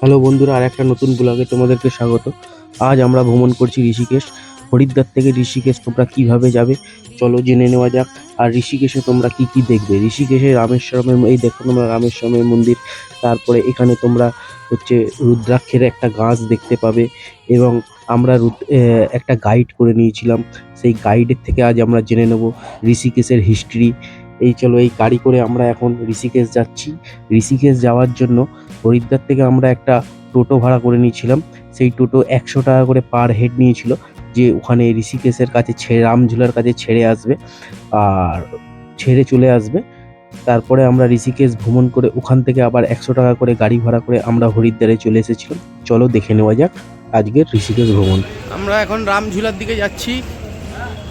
Hello বন্ধুরা, আর একটা নতুন ব্লগে তোমাদেরকে স্বাগত। আজ আমরা ভ্রমণ করছি ঋষিকেশ। হরিদ্বার থেকে ঋষিকেশ তোমরা কিভাবে যাবে চলো জেনে নেওয়া যাক। আর ঋষিকেশে তোমরা কি কি দেখবে। ঋষিকেশে রামেশ্বরমের এই দেখো তোমরা রামেশ্বরমের মন্দির। তারপরে এখানে তোমরা হচ্ছে রুদ্রাক্ষের একটা গাছ দেখতে পাবে। এবং আমরা একটা গাইড করে নিয়েছিলাম, সেই গাইডের থেকে আজ আমরা জেনে নেব ঋষিকেশের হিস্ট্রি। এই চলো, এই গাড়ি করে আমরা এখন ঋষিকেশ যাচ্ছি। ঋষিকেশ যাওয়ার জন্য হরিদ্বার থেকে আমরা একটা টোটো ভাড়া করে নিয়েছিলাম। সেই টোটো 100 টাকা করে পার হেড নিয়েছিল, যে ওখানে ঋষিকেশের কাছে রামঝুলার কাছে ছেড়ে আসবে আর ছেড়ে চলে আসবে। তারপরে আমরা ঋষিকেশ ভ্রমণ করে ওখান থেকে আবার 100 টাকা করে গাড়ি ভাড়া করে আমরা হরিদ্বারে চলে এসেছিলাম। চলো দেখে নেওয়া যাক আজকের ঋষিকেশ ভ্রমণ। আমরা এখন রামঝুলার দিকে যাচ্ছি,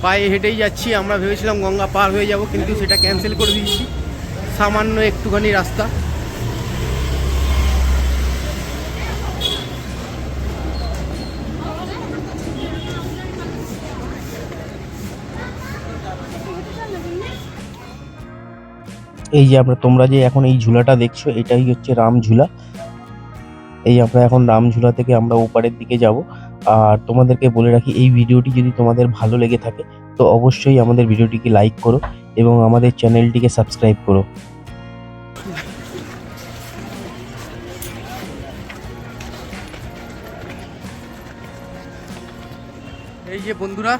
পায়ে হেঁটেই যাচ্ছি। আমরা ভেবেছিলাম গঙ্গা পার হয়ে যাব, কিন্তু সেটা ক্যান্সেল করে দিয়েছি। সামান্য একটুখানি রাস্তা। এই যে তোমরা যে এখন এই ঝুলাটা দেখছো, এটাই হচ্ছে রামঝুলা। এই আমরা এখন রামঝুলা থেকে আমরা ওপারের দিকে যাব। আর তোমাদেরকে বলে রাখি, এই ভিডিওটি যদি তোমাদের ভালো লেগে থাকে তো অবশ্যই আমাদের ভিডিওটিকে লাইক করো এবং আমাদের চ্যানেলটিকে সাবস্ক্রাইব করো। এই যে বন্ধুরা,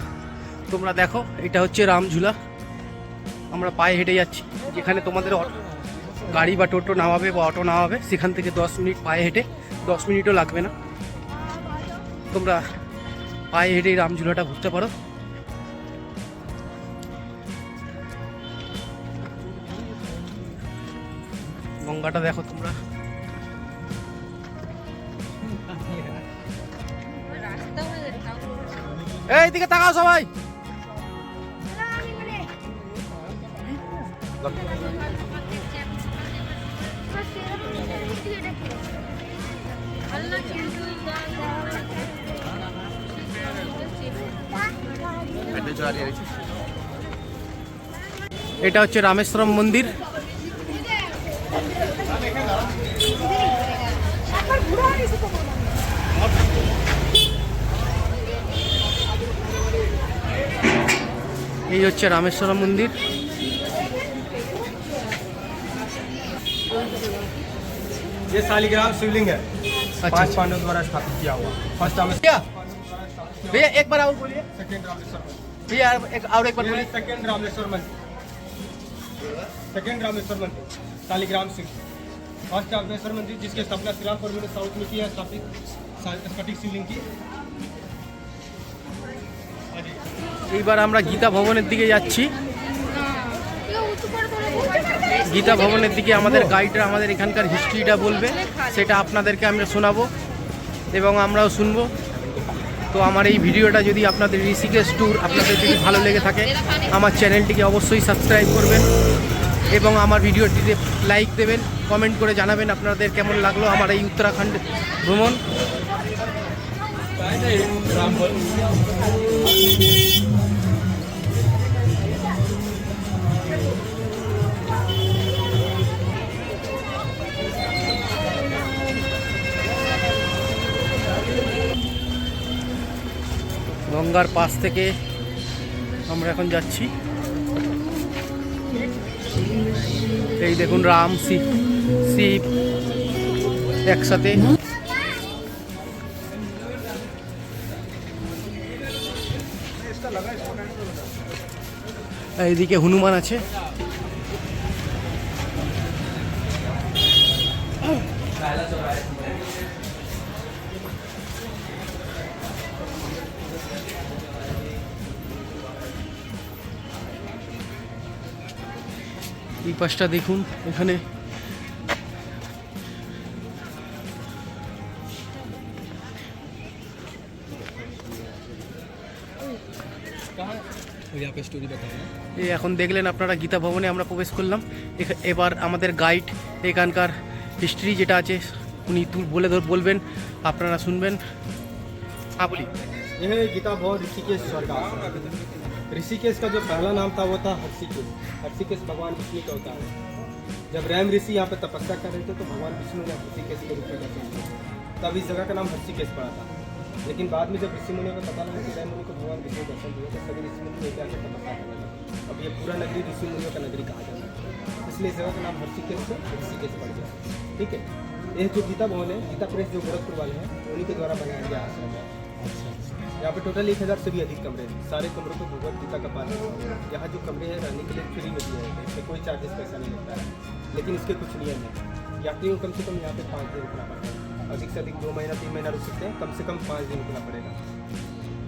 তোমরা দেখো, এটা হচ্ছে রামঝুলা। আমরা পায়ে হেঁটে যাচ্ছি। যেখানে তোমাদের গাড়ি বা টোটো নামাবে বা অটো নামাবে, সেখান থেকে 10 মিনিট পায়ে হেঁটে, 10 মিনিটও লাগবে না। তোমরা পায়ে হেঁটেই রামঝুলাটা ঘুরতে পারো। গঙ্গাটা দেখো তোমরা। এইদিকে তাকাও সবাই। এটা হচ্ছে রামেশ্বরম মন্দির। এই হচ্ছে রামেশ্বরম মন্দির। ये शालिग्राम शिवलिंग है। अच्छा, 5 पांडवों द्वारा स्थापित किया हुआ। फर्स्ट भैया एक बार और बोलिए। सेकंड रामेश्वर मंदिर। भैया एक बार बोलिए। सेकंड रामेश्वर मंदिर। सेकंड रामेश्वर मंदिर शालिग्राम शिव। फर्स्ट रामेश्वर मंदिर जिसकी स्थापना श्रीराम प्रभु ने साउथ में किया, स्थापित स्फटिक शिवलिंग की। এইবার আমরা গীতা ভবনের দিকে যাচ্ছি। গীতা ভবনের দিকে আমাদের গাইডরা আমাদের এখানকার হিস্ট্রিটা বলবে, সেটা আপনাদেরকে আমরা শোনাবো এবং আমরাও শুনবো। তো আমার এই ভিডিওটা যদি আপনাদের ঋষিকেশ ট্যুর আপনাদের যদি ভালো লেগে থাকে, আমার চ্যানেলটিকে অবশ্যই সাবস্ক্রাইব করবেন এবং আমার ভিডিওটিতে লাইক দেবেন, কমেন্ট করে জানাবেন আপনাদের কেমন লাগলো আমার এই উত্তরাখণ্ড ভ্রমণ। গঙ্গার পাশ থেকে আমরা এখন যাচ্ছি। এই দেখুন রাম শিব একসাথে। এইদিকে হনুমান আছে। এই পাশটা দেখুন, এখানে এই এখন দেখলেন আপনারা গীতা ভবনে আমরা প্রবেশ করলাম। এবার আমাদের গাইড এখানকার হিস্ট্রি যেটা আছে উনি বলবেন, আপনারা শুনবেন। हाँ बोलिए। यह गीता भवन ऋषिकेश स्वर्ग। ऋषिकेश का जो पहला नाम था वो था हर्षिकेश। हर्षिकेश भगवान विष्णु का होता है। जब राम ऋषि यहाँ पे तपस्या कर रहे थे तो भगवान विष्णु ने हर्षिकेश के रूप में रखे। तब इस जगह का नाम ऋषिकेश पड़ा था। लेकिन बाद में जब ऋषि मुनियों को पता लगा कि जैन मुनि को भगवान विष्णु दर्शन दिए तो सभी ऋषि मुनि लेके आकर तपस्या करने लगे। अब ये पूरा नगरी ऋषि मुनियों का नगरी कहा जाता है, इसलिए इस जगह का नाम ऋषिकेश से ऋषिकेश पड़ गया। ठीक है, ये जो गीता भवन है, गीता प्रेस जो गोरखपुर वाले हैं उन्हीं के द्वारा बनाया गया आश्रम है। यहाँ पे टोटल 1000 से भी अधिक कमरे हैं। सारे कमरों को भगवत गीता का पालन है। यहाँ जो कमरे हैं रहने के लिए फ्री में दिए हैं, इसमें कोई चार्जेस पैसा नहीं लगता है। लेकिन इसके कुछ नियम हैं। यात्रियों को कम से कम यहाँ पे 5 दिन रुकना पड़ता है, अधिक से अधिक 2 महीना 3 महीना रुक सकते हैं, कम से कम 5 दिन रुकना पड़ेगा।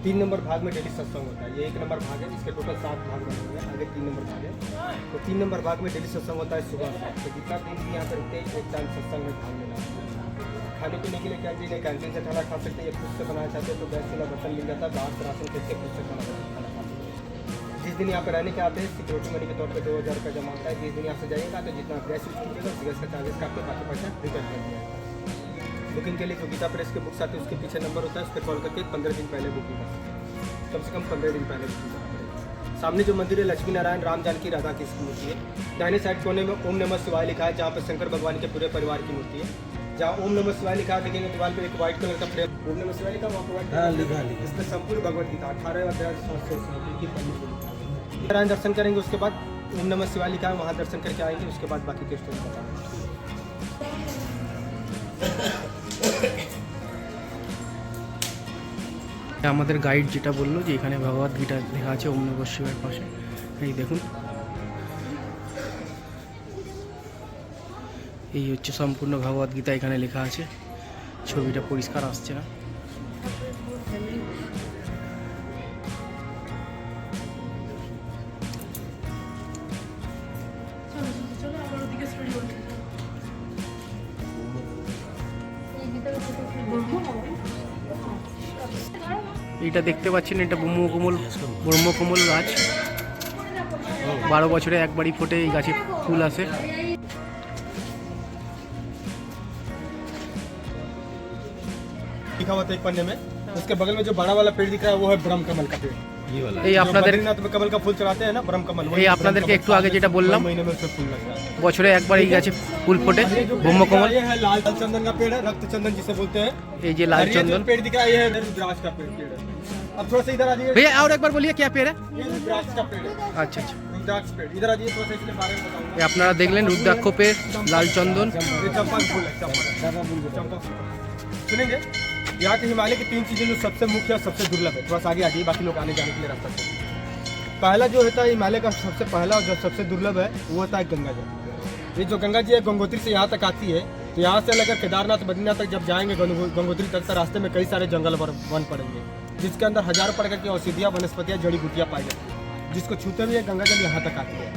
3 नंबर भाग में डेली सत्संग होता है। ये 1 नंबर भाग है, इसके टोटल 7 भाग बने हुए हैं, आगे 3 नंबर भाग है। तो 3 नंबर भाग में डेली सत्संग होता है सुबह से। तो जितना दिन भी यहाँ पर रुकते हैं एक टाइम सत्संग में भाग लेना। खाने पीने के लिए कैंटीन है, कैंटीन से खाना खा सकते हैं, या खुद से बनाना चाहते हैं तो गैस चूल्हा बर्तन मिल जाता है। बाहर से राशन खरीद के खुद से खाना खा सकते हैं। जिस दिन यहाँ पर रहने के आते हैं सिक्योरिटी मनी के तौर पर 2000 रुपये जमा होता है। जिस दिन यहाँ से जाइएगा तो जितना गैस यूज कीजिएगा उस गैस का चार्जेस काट के बाकी पैसा रिटर्न कर दिया जाएगा। बुकिंग के लिए जो गीता प्रेस के बुक्स आते हैं उसके पीछे नंबर होता है, उस पर कॉल करके 15 दिन पहले बुकिंग कर सकते हैं। कम से कम 15 दिन पहले बुकिंग करना पड़ेगा। सामने जो मंदिर है लक्ष्मी नारायण राम जानकी राधा की मूर्ति है। दाहिने साइड कोने में ओम नमः शिवाय लिखा है, जहाँ पर शंकर भगवान के पूरे परिवार की मूर्ति है। जहाँ ओम नमः शिवाय लिखा है देखेंगे दीवार पे एक व्हाइट कलर का फ्रेम ओम नमः शिवाय लिखा वहाँ पर लिखा इसमें संपूर्ण भगवत गीता 18 अध्याय की नारायण दर्शन करेंगे। उसके बाद ओम नमः शिवाय लिखा है वहाँ दर्शन करके आएंगे। उसके बाद बाकी के स्टोरी बताएंगे। আমাদের গাইড যেটা বললো যে এখানে ভগবত গীতা লেখা আছে ওম নমঃ শিবায়ের পাশে, এই দেখুন এই হচ্ছে সম্পূর্ণ ভগবত গীতা এখানে লেখা আছে। ছবিটা পরিষ্কার আসছে না। এটা দেখতে পাচ্ছেন, এটা ব্রহ্মকমল গাছ। 12 বছরে একবারই ফোটে, এই গাছে ফুল আসে। लिखा हुआ था एक पन्ने में। उसके बगल में जो बड़ा वाला पेड़ दिख रहा है वो है ब्रह्म कमल का पेड़। ये वाला এই আপনাদের में कमल का फूल चढ़ाते हैं ना, ब्रह्म कमल। এই আপনাদেরকে একটু আগে যেটা বললাম महीने में उसमें फूल लगता है। বছরে একবার এই গাছে ফুল ফোটে ব্রহ্মকমল। ये है लाल चंदन का पेड़ है, रक्त चंदन जिसे बोलते हैं। এই যে লাল ये जो চন্দন। पेड़ दिख रहा है ये है रुद्राक्ष का पेड़ है। अब थोड़ा सा इधर आ जाइए। भैया और एक बार बोलिए क्या पेड़ है? ये रुद्राक्ष का पेड़ है। अच्छा अच्छा, रुद्राक्ष पेड़। इधर आ जाइए, थोड़ा सा इसके बारे में बताऊंगा। এই আপনারা দেখলেন রুদ্রাক্ষ পেड़, লাল চন্দন। ये चंपा फूल है, चंपा फूल। सुनेंगे यहाँ के हिमालय की 3 चीज़ें जो सबसे मुख्य और सबसे दुर्लभ है। थोड़ा सा आगे आ जाइए, बाकी लोग आने जाने के लिए रास्ता छोड़िए। पहला जो होता है हिमालय का सबसे पहला और जो सबसे दुर्लभ है वो होता है गंगा जल। ये जो गंगा जी है गंगोत्री से यहाँ तक आती है। तो यहाँ से लेकर केदारनाथ बद्रीनाथ तक जब जाएंगे गंगोत्री तक तो रास्ते में कई सारे जंगल वन पड़ेंगे, जिसके अंदर हजारों प्रकार की औषधियाँ वनस्पतियाँ जड़ी बूटियाँ पाई जाती है, जिसको छूते हुए गंगा जल यहाँ तक आती है।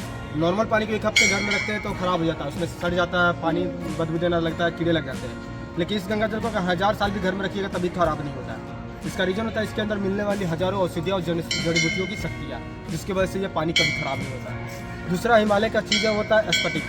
नॉर्मल पानी को 1 हफ्ते घर में रखते हैं तो खराब हो जाता है, उसमें सड़ जाता है, पानी बदबू देना लगता है, कीड़े लग जाते हैं। लेकिन इस गंगा जल को 1000 साल भी घर में रखिएगा तभी खराब नहीं होता है। इसका रीज़न होता है इसके अंदर मिलने वाली हजारों औषधियाँ और जड़ी बूटियों की शक्तियाँ, जिसकी वजह से ये पानी कभी खराब नहीं होता है। दूसरा हिमालय का चीज़ होता है स्फटिक।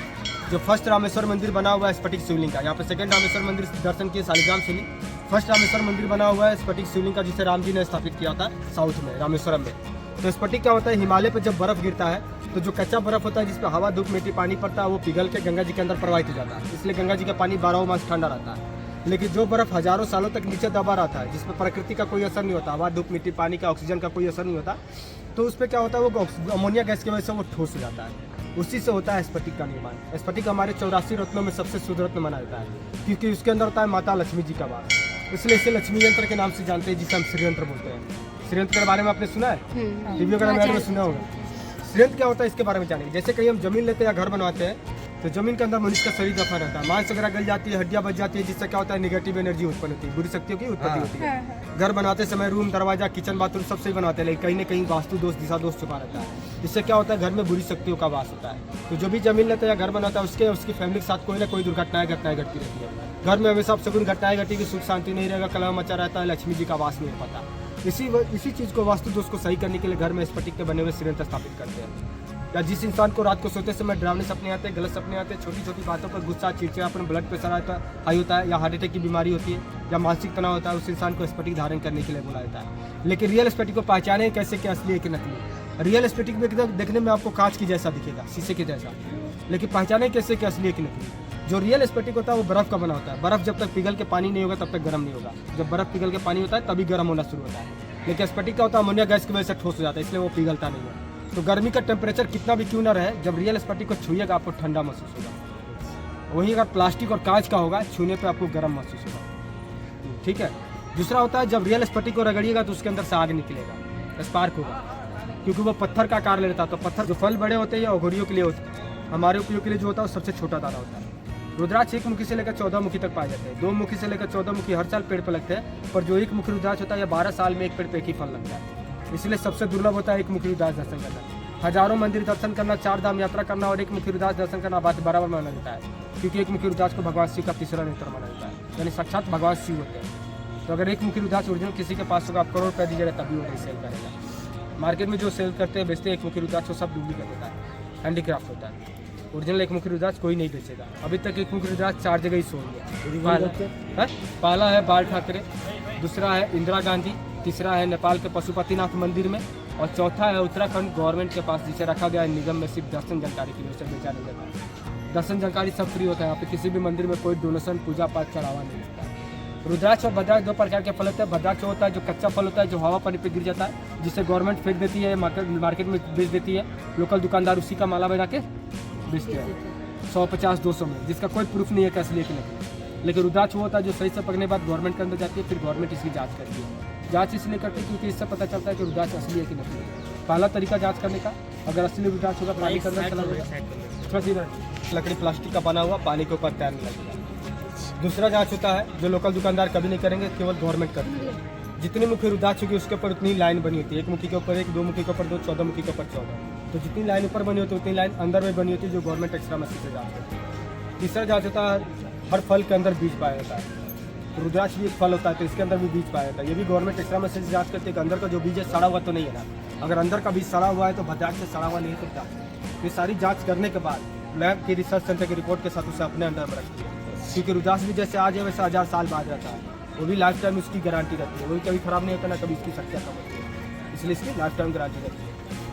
जो फर्स्ट रामेश्वर मंदिर बना हुआ है स्फटिक शिवलिंग का। यहाँ पे सेकंड रामेश्वर मंदिर दर्शन किए शालिग्राम शिवलिंग। फर्स्ट रामेश्वर मंदिर बना हुआ है स्फटिक शिवलिंग का, जिसे राम जी ने स्थापित किया था साउथ में रामेश्वरम में। तो स्फटिक क्या होता है, हिमालय पर जब बर्फ गिरता है तो जो कच्चा बर्फ होता है जिस पर हवा धूप मिट्टी पानी पड़ता है वो पिघल के गंगा जी के अंदर प्रवाहित हो जाता है। इसलिए गंगा जी का पानी 12 मास ठंडा रहता है। लेकिन जो बर्फ हजारों सालों तक नीचे दबा रहता है, जिस पर प्रकृति का कोई असर नहीं होता, हवा धूप मिट्टी पानी का ऑक्सीजन का कोई असर नहीं होता, तो उस पर क्या होता है वो अमोनिया गैस की वजह से वो ठोस हो जाता है। उसी से होता है स्फटिक का निर्माण। स्फटिक हमारे 84 रत्नों में सबसे शुद्ध रत्न माना जाता है, क्योंकि उसके अंदर होता है माता लक्ष्मी जी का वास। इसलिए इसे लक्ष्मी यंत्र के नाम से जानते हैं, जिसे हम श्रीयंत्र बोलते हैं। श्रीयंत्र के बारे में आपने सुना है, टीवी वगैरह में सुना होगा। श्रीयंत्र क्या होता है इसके बारे में जानेंगे। जैसे कहीं हम जमीन लेते हैं या घर बनवाते हैं तो जमीन के अंदर मनुष्य का शरीर दफा रहता है, मांस वगैरह गल जाती है, हड्डियां बच जाती है, जिससे क्या होता है नेगेटिव एनर्जी उत्पन्न होती है, बुरी शक्तियों की उत्पत्ति होती है। घर बनाते समय रूम दरवाजा किचन बाथरूम सब सही बनाते हैं, लेकिन कहीं ना कहीं वास्तु दोष दिशा दोष छुपा रहता है। इससे क्या होता है घर में बुरी शक्तियों का वास होता है। तो जो भी जमीन लेता है या घर बनाता है उसकी फैमिली के साथ कोई ना कोई दुर्घटनाएं घटती रहती है। घर में हमेशा अपशगुन घटनाएं घटेगी, सुख शांति नहीं रहेगा, कलह मचा रहता है, लक्ष्मी जी का वास नहीं हो पाता। इसी चीज़ को वास्तु दोष को सही करने के लिए घर में स्फटिक के बने हुए श्रीयंत्र स्थापित करते हैं। या जिस इंसान को रात को सोते समय डरावने सपने आते हैं, गलत सपने आते हैं, छोटी छोटी बातों पर गुस्सा चिड़चिड़ापन ब्लड प्रेशर हाई होता है या हार्ट अटैक की बीमारी होती है या मानसिक तनाव होता है, उस इंसान को स्फटिक धारण करने के लिए बोला जाता है। लेकिन रियल स्फटिक को पहचाने कैसे कि असली है कि नकली। रियल स्फटिक में देखने में आपको कांच की जैसा दिखेगा, शीशे के जैसा, लेकिन पहचाने कैसे कि असली है कि नकली। जो रियल स्फटिक होता है वो बर्फ़ का बना होता है। बर्फ़ जब तक पिघल के पानी नहीं होगा तब तक गर्म नहीं होगा। जब बर्फ़ पिघल के पानी होता है तभी गर्म होना शुरू होता है। लेकिन स्फटिक का होता है अमोनिया गैस की वजह से ठोस हो जाता है, इसलिए वो पिघलता नहीं है। तो गर्मी का टेम्परेचर कितना भी क्यों ना रहे, जब रियल स्फटिक को छूएगा आपको ठंडा महसूस होगा। वही अगर प्लास्टिक और कांच का होगा, छूने पर आपको गर्म महसूस होगा। ठीक है। दूसरा होता है जब रियल स्फटिक को रगड़िएगा तो उसके अंदर से आग निकलेगा, स्पार्क होगा, क्योंकि वो पत्थर का आकार ले लेता है। तो पत्थर जो फल बड़े होते हैं या अघोरियों के लिए होते हैं, हमारे उपयोग के लिए जो होता है वो सबसे छोटा दाना होता है। रुद्राक्ष एक मुखी से लेकर 14 मुखी तक पाए जाते हैं। 2 मुखी से लेकर 14 मुखी हर साल पेड़ पर लगते हैं, पर जो एक मुखी रुद्राक्ष होता है या 12 साल में एक पेड़ पर एक ही फल लगता है। इसलिए सबसे दुर्लभ होता है एक मुखी रुद्राक्ष दर्शन करना। हजारों मंदिर दर्शन करना, 4 धाम यात्रा करना और एक मुखी रुद्राक्ष दर्शन करना बात बराबर माना जाता है, क्योंकि एक मुखी रुद्राक्ष को भगवान शिव का तीसरा नेत्र माना जाता है, यानी साक्षात भगवान शिव होते हैं। तो अगर एक मुखी रुद्राक्ष ओरिजिनल किसी के पास होगा, आप करोड़ रुपये दीजिएगा तभी वो नहीं सेल करेगा। मार्केट में जो सेल करते हैं बेचते हैं एक मुखी रुद्राक्ष, वो सब डुप्लीकेट होता है, हैंडीक्राफ्ट होता है। ओरिजिनल एक मुखी रुद्राक्ष कोई नहीं बेचेगा। अभी तक एक मुखी रुद्राक्ष 4 जगह ही सोल गया। पहला है बाल ठाकरे, दूसरा है इंदिरा गांधी, तीसरा है नेपाल के पशुपतिनाथ मंदिर में, और चौथा है उत्तराखंड गवर्नमेंट के पास, जिसे रखा गया है निगम में सिर्फ दर्शन जानकारी के लिए, उसे बेचा नहीं जाता है। दर्शन जानकारी सब फ्री होता है। यहाँ पे किसी भी मंदिर में कोई डोनेशन पूजा पाठ चढ़ावा नहीं होता है। रुद्राक्ष और भद्राक्ष 2 प्रकार के फल होते हैं। भद्राक्ष होता है जो कच्चा फल होता है, जो हवा पानी पे गिर जाता है, जिसे गवर्नमेंट फेंक देती है, मार्केट में बेच देती है। लोकल दुकानदार उसी का माला बना के बेचते हैं 150-200 में, जिसका कोई प्रूफ नहीं है कि असली है कि नहीं। लेकिन रुद्राक्ष वो होता है जो सही से पकने के बाद गवर्नमेंट के अंदर जाती है, फिर गवर्नमेंट इसकी जांच करती है। जांच इसलिए करती है क्योंकि इससे पता चलता है कि रुद्राक्ष असली है कि नहीं। पहला तरीका जांच करने का, अगर असली रुद्राक्ष होगा पानी के अंदर चला जाएगा, लकड़ी प्लास्टिक का बना हुआ पानी के ऊपर तैरने लगेगा। दूसरा जांच होता है जो लोकल दुकानदार कभी नहीं करेंगे, केवल गवर्नमेंट करती है। जितनी मुखी रुद्राक्ष होगी उसके ऊपर उतनी लाइन बनी होती है। एक मुखी के ऊपर 1, 2 मुखी के ऊपर 2, 14 मुखी के ऊपर 14। तो जितनी लाइन ऊपर बनी होती है उतनी लाइन अंदर में बनी होती है, जो गवर्नमेंट एक्स्ट्रा मशीन से जांच करती है। तीसरा जांच होता है हर फल के अंदर बीज पाया जाता है। रुद्राक्ष भी एक फल होता है, तो इसके अंदर भी बीज पाया जाता है। ये भी गवर्नमेंट एक्स्ट्रा मशीन से जांच करती है कि अंदर का जो बीज है सड़ा हुआ तो नहीं है ना। अगर अंदर का बीज सड़ा हुआ है तो भद्राक्ष से सड़ा हुआ नहीं सकता। ये सारी जाँच करने के बाद लैब की रिसर्च सेंटर की रिपोर्ट के साथ उसे अपने अंडर में रखती है, क्योंकि रुद्राक्ष भी जैसे आज है वैसे 1000 साल बाद रहता है। वो भी लाइफ टाइम उसकी गारंटी रहती है, वो भी कभी खराब नहीं होता ना कभी इसकी शक्तियाँ कम होती है, इसलिए इसकी लाइफ टाइम गारंटी रहती है।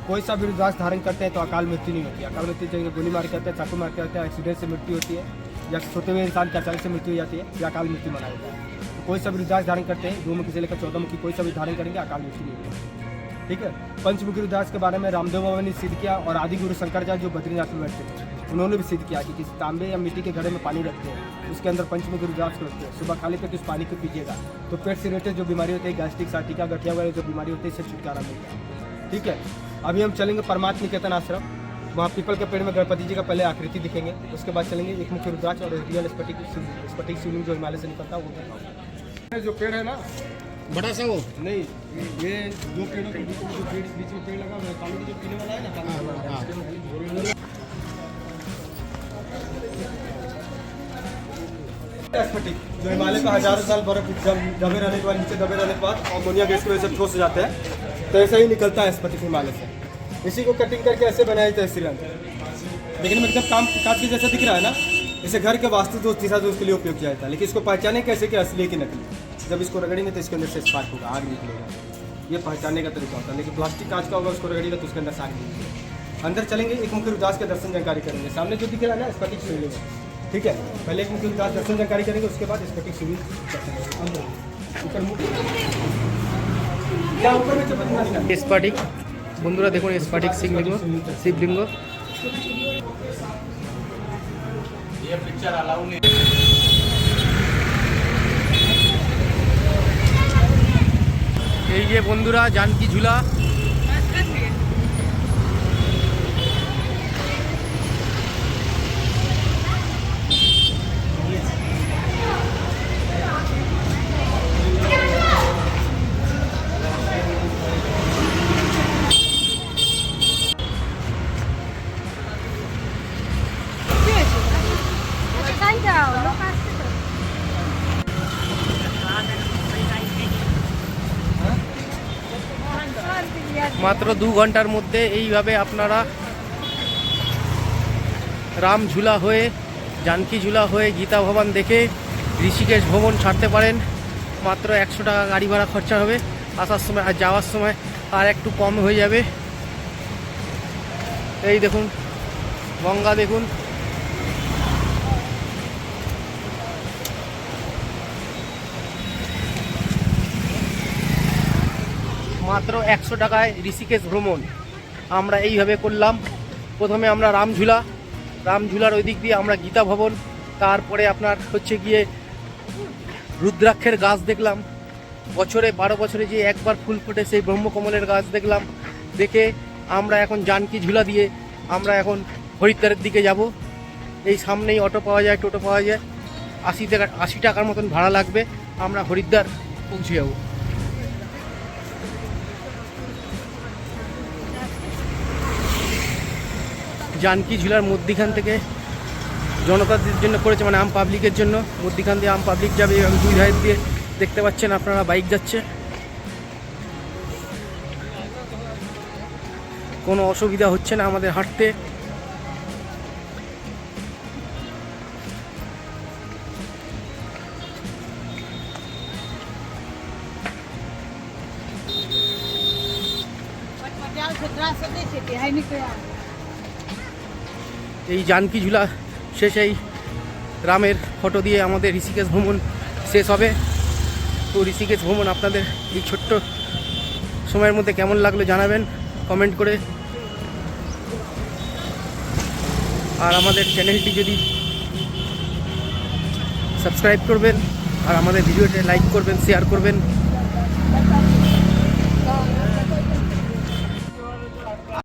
कोई सा भी रुद्राक्ष धारण करते हैं तो अकाल मृत्यु नहीं होती। अकाल मृत्यु चाहिए गोली मार के आते हैं, चाकू मार के आते हैं, एक्सीडेंट से मृत्यु होती है, या सोते हुए इंसान की अचानक से मृत्यु हो जाती है, या अकाल मृत्यु मना जाता है। तो कोई सा भी रुद्राक्ष धारण करते हैं, 2 मुखी से लेकर 14 मुखी कोई सा भी धारण करेंगे अकाल मृत्यु नहीं होगी। ठीक है। पंचमुखी रुद्राक्ष के बारे में रामदेव बाबा ने सिद्ध किया, और आदि गुरु शंकराचार्य जो बद्रीनाथ में बैठते थे उन्होंने भी सिद्ध किया कि किसी तांबे या मिट्टी के घड़े में पानी रखते हैं, उसके अंदर पंचमुखी रुद्राक्ष रखते हैं। सुबह खाली पेट उस पानी को पीजिएगा तो पेट से रिलेटेड जो बीमारी होती है, गैस्ट्रिक, साइटिका, गठिया वगैरह जो बीमारी होती है, इससे छुटकारा मिलता है। ठीक है। अभी हम चलेंगे परमात्म निकेतन आश्रम, वहाँ पीपल के पेड़ में गणपति जी का पहले आकृति दिखेंगे, उसके बाद चलेंगे एक मुखी रुद्राक्ष और रियल स्फटिक शिवलिंग जो हिमालय से निकलता है वो दिखाऊंगा। जो पेड़ है ना बड़ा सा वो नहीं, ये 2 पेड़ों के बीच में जो बीच में पेड़ लगा हुआ है, पानी जो पीने वाला है ना, स्फटिक जो हिमालय का हजारों साल बर्फ दबे रहने के बाद, नीचे दबे रहने के बाद अमोनिया गैस की वजह से ठोस हो जाते हैं, तो ऐसा ही निकलता है स्फटिक हिमालय से। इसी को कटिंग करके ऐसे बनाया जाता है सिलेंडर। लेकिन मतलब काम कांच के जैसा दिख रहा है ना, इसे घर के वास्तु दोष, तीसरा दोष के लिए उपयोग किया जाता है। लेकिन इसको पहचाने कैसे कि असली की नकली। जब इसको रगड़ेंगे तो इसके अंदर से स्पार्क होगा, आग निकलेगा। ये पहचानने का तरीका होता है। लेकिन प्लास्टिक कांच का होगा, उसको रगड़ेगा तो उसके अंदर से आग निकलेगा। अंदर चलेंगे, एक मुखी रुद्राक्ष के दर्शन जानकारी करेंगे। सामने जो दिख रहा है ना स्फटिक शिवलिंग, ठीक है। पहले एक मुखी रुद्राक्ष दर्शन जानकारी करेंगे, उसके बाद स्फटिक शिवलिंग ऊपर स्फटिक बंधुरा देखो स्फटिक शिवलिंग এই যে বন্ধুরা জানকী ঝুলা। মাত্র 2 ঘন্টার মধ্যে এইভাবে আপনারা রাম ঝুলা হয়ে, জানকী ঝুলা হয়ে, গীতা ভবন দেখে ঋষিকেশ ভ্রমণ ছাড়তে পারেন। মাত্র 100 টাকা গাড়ি ভাড়া খরচা হবে আসার সময়, আর যাওয়ার সময় আর একটু কম হয়ে যাবে। এই দেখুন গঙ্গা, দেখুন মাত্র 100 টাকায় ঋষিকেশ ভ্রমণ আমরা এইভাবে করলাম। প্রথমে আমরা রামঝুলার ওই দিক দিয়ে আমরা গীতা ভবন, তারপরে আপনার হচ্ছে গিয়ে রুদ্রাক্ষের গাছ দেখলাম, বছরে 12 বছরে যে একবার ফুল ফোটে সেই ব্রহ্মকমলের গাছ দেখলাম। দেখে আমরা এখন জানকী ঝুলা দিয়ে আমরা এখন হরিদ্বারের দিকে যাব। এই সামনেই অটো পাওয়া যায়, টোটো পাওয়া যায়, 80 টাকার মতন ভাড়া লাগবে, আমরা হরিদ্বার পৌঁছে যাব। জানকী ঝুলার মধ্যিখান থেকে জনতাদের জন্য করেছে, মানে আম পাবলিকের জন্য। মধ্যিখান দিয়ে আম পাবলিক যাবে এবং দুই ধার দিয়ে দেখতে পাচ্ছেন আপনারা বাইক যাচ্ছে, কোনো অসুবিধা হচ্ছে না আমাদের হাঁটতে। এই জানকী ঝুলা শেষেই রামের ফটো দিয়ে আমাদের ঋষিকেশ ভ্রমণ শেষ হবে। তো ঋষিকেশ ভ্রমণ আপনাদের এই ছোট্ট সময়ের মধ্যে কেমন লাগলো জানাবেন কমেন্ট করে। আর আমাদের চ্যানেলটি যদি সাবস্ক্রাইব করবেন আর আমাদের ভিডিওটি লাইক করবেন, শেয়ার করবেন।